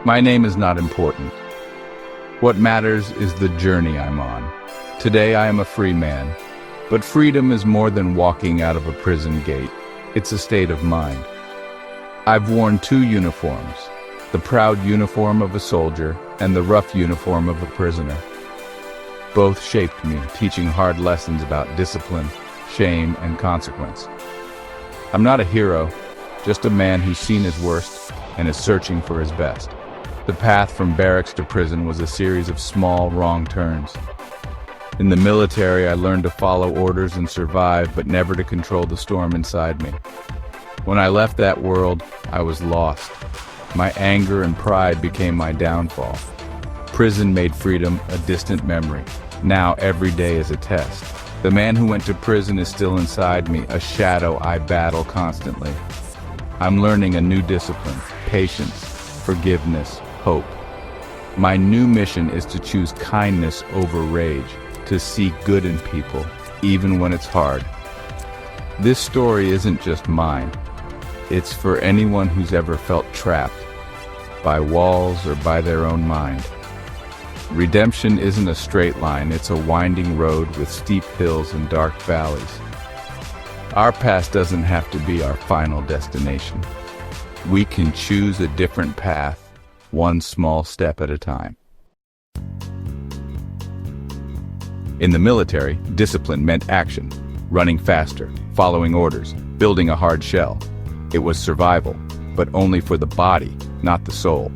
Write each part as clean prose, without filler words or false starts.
My name is not important. What matters is the journey I'm on. Today I am a free man, but freedom is more than walking out of a prison gate. It's a state of mind. I've worn two uniforms, the proud uniform of a soldier and the rough uniform of a prisoner. Both shaped me, teaching hard lessons about discipline, shame, and consequence. I'm not a hero, just a man who's seen his worst and is searching for his best. The path from barracks to prison was a series of small, wrong turns. In the military, I learned to follow orders and survive, but never to control the storm inside me. When I left that world, I was lost. My anger and pride became my downfall. Prison made freedom a distant memory. Now every day is a test. The man who went to prison is still inside me, a shadow I battle constantly. I'm learning a new discipline, patience, forgiveness, hope. My new mission is to choose kindness over rage, to see good in people, even when it's hard. This story isn't just mine. It's for anyone who's ever felt trapped, by walls or by their own mind. Redemption isn't a straight line, it's a winding road with steep hills and dark valleys. Our past doesn't have to be our final destination. We can choose a different path, one small step at a time. In the military, discipline meant action, running faster, following orders, building a hard shell. It was survival, but only for the body, not the soul.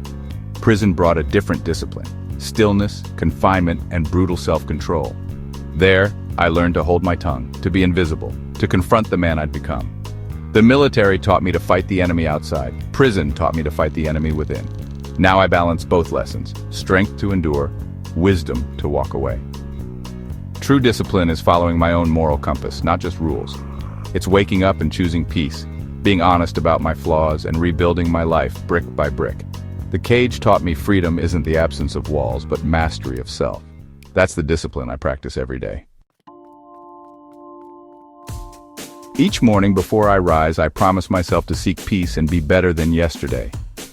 Prison brought a different discipline, stillness, confinement, and brutal self-control. There, I learned to hold my tongue, to be invisible, to confront the man I'd become. The military taught me to fight the enemy outside. Prison taught me to fight the enemy within. Now I balance both lessons, strength to endure, wisdom to walk away. True discipline is following my own moral compass, not just rules. It's waking up and choosing peace, being honest about my flaws and rebuilding my life brick by brick. The cage taught me freedom isn't the absence of walls, but mastery of self. That's the discipline I practice every day. Each morning before I rise, I promise myself to seek peace and be better than yesterday.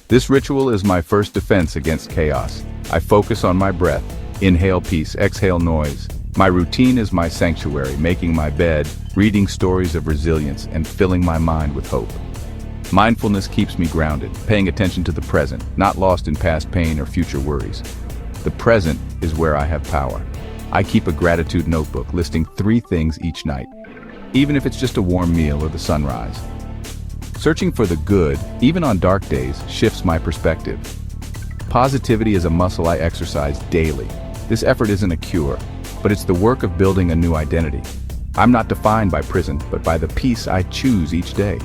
This ritual is my first defense against chaos. I focus on my breath, inhale peace, exhale noise. My routine is my sanctuary, making my bed, reading stories of resilience, and filling my mind with hope. Mindfulness keeps me grounded, paying attention to the present, not lost in past pain or future worries. The present is where I have power. I keep a gratitude notebook, listing 3 things each night, even if it's just a warm meal or the sunrise. Searching for the good, even on dark days, shifts my perspective. Positivity is a muscle I exercise daily. This effort isn't a cure, but it's the work of building a new identity. I'm not defined by prison, but by the peace I choose each day.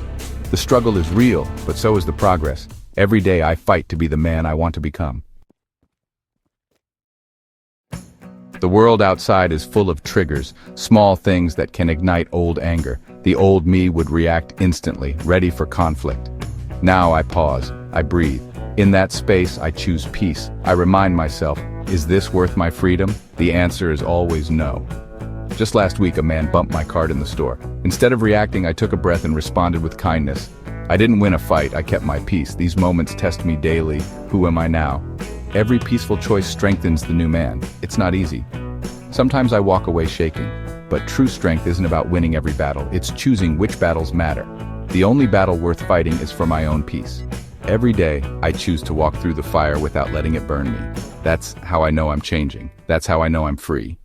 The struggle is real, but so is the progress. Every day I fight to be the man I want to become. The world outside is full of triggers, small things that can ignite old anger. The old me would react instantly, ready for conflict. Now I pause, I breathe. In that space, I choose peace. I remind myself, is this worth my freedom? The answer is always no. Just last week, a man bumped my cart in the store. Instead of reacting, I took a breath and responded with kindness. I didn't win a fight, I kept my peace. These moments test me daily. Who am I now? Every peaceful choice strengthens the new man. It's not easy. Sometimes I walk away shaking. But true strength isn't about winning every battle. It's choosing which battles matter. The only battle worth fighting is for my own peace. Every day, I choose to walk through the fire without letting it burn me. That's how I know I'm changing. That's how I know I'm free.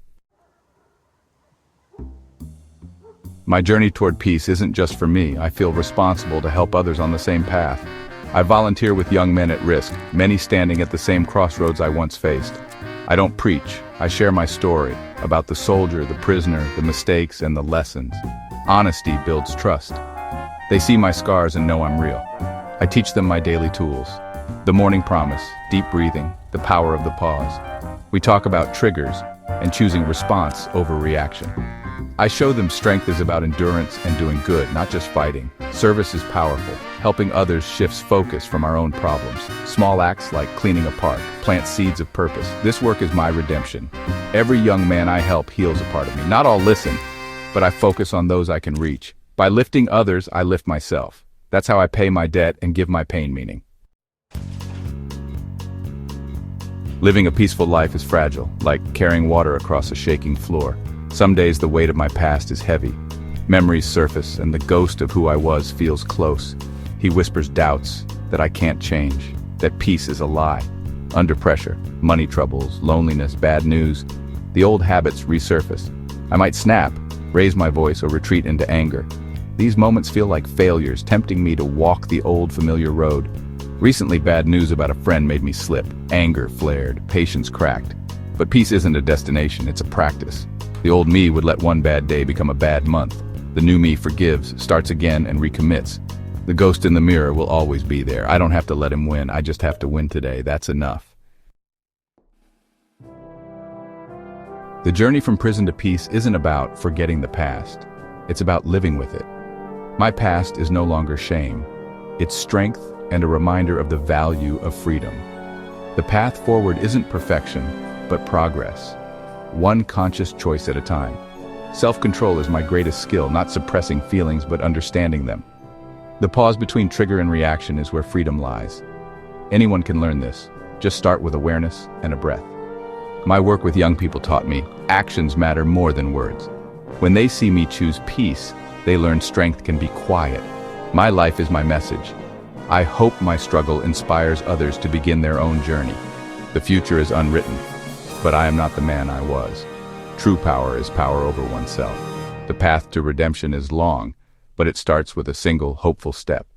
My journey toward peace isn't just for me. I feel responsible to help others on the same path. I volunteer with young men at risk, many standing at the same crossroads I once faced. I don't preach. I share my story about the soldier, the prisoner, the mistakes, and the lessons. Honesty builds trust. They see my scars and know I'm real. I teach them my daily tools. The morning promise, deep breathing, the power of the pause. We talk about triggers and choosing response over reaction. I show them strength is about endurance and doing good, not just fighting. Service is powerful. Helping others shifts focus from our own problems. Small acts like cleaning a park plant seeds of purpose. This work is my redemption. Every young man I help heals a part of me. Not all listen, but I focus on those I can reach. By lifting others, I lift myself. That's how I pay my debt and give my pain meaning. Living a peaceful life is fragile, like carrying water across a shaking floor. Some days the weight of my past is heavy. Memories surface, and the ghost of who I was feels close. He whispers doubts that I can't change, that peace is a lie. Under pressure, money troubles, loneliness, bad news, the old habits resurface. I might snap, raise my voice, or retreat into anger. These moments feel like failures, tempting me to walk the old familiar road. Recently, bad news about a friend made me slip. Anger flared, patience cracked. But peace isn't a destination, it's a practice. The old me would let one bad day become a bad month. The new me forgives, starts again, and recommits. The ghost in the mirror will always be there. I don't have to let him win, I just have to win today. That's enough. The journey from prison to peace isn't about forgetting the past. It's about living with it. My past is no longer shame. It's strength and a reminder of the value of freedom. The path forward isn't perfection, but progress. One conscious choice at a time. Self-control is my greatest skill, not suppressing feelings, but understanding them. The pause between trigger and reaction is where freedom lies. Anyone can learn this. Just start with awareness and a breath. My work with young people taught me, actions matter more than words. When they see me choose peace, they learn strength can be quiet. My life is my message. I hope my struggle inspires others to begin their own journey. The future is unwritten, but I am not the man I was. True power is power over oneself. The path to redemption is long, but it starts with a single hopeful step.